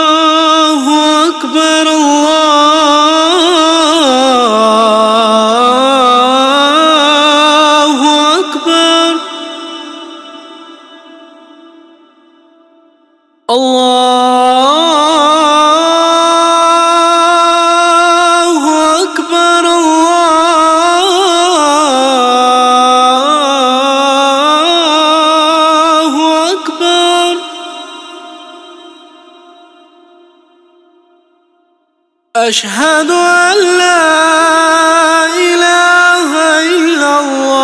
الله أكبر الله أكبر الله أكبر الله أكبر أشهد أن لا إله إلا الله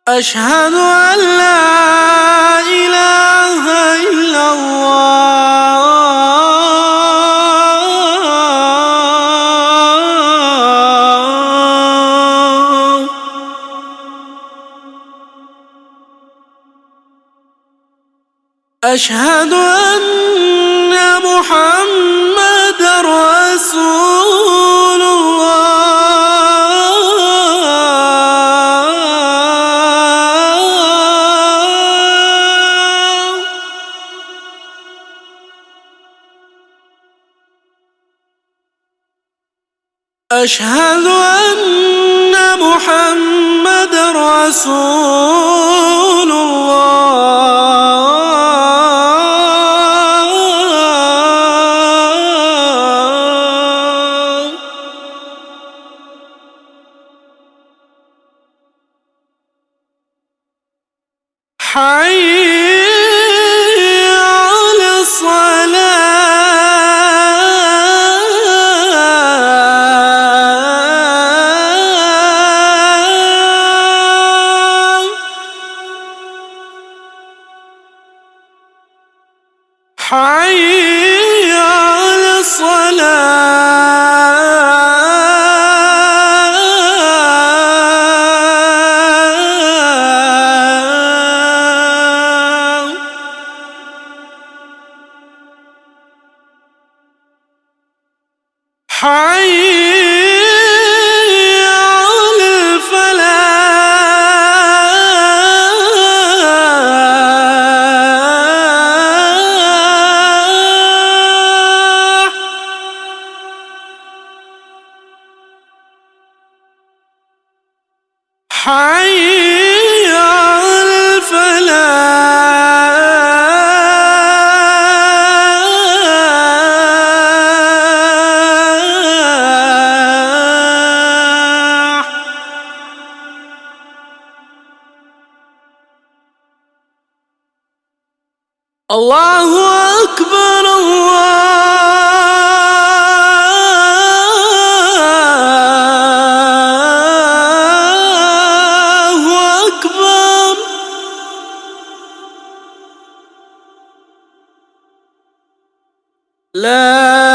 أشهد أن لا إله إلا الله أشهد أن محمدًا رسول الله أشهد أن محمدًا رسول الله حي على الصلاة حي على الصلاة حي على الفلاح حي على الفلاح الله أكبر الله أكبر لا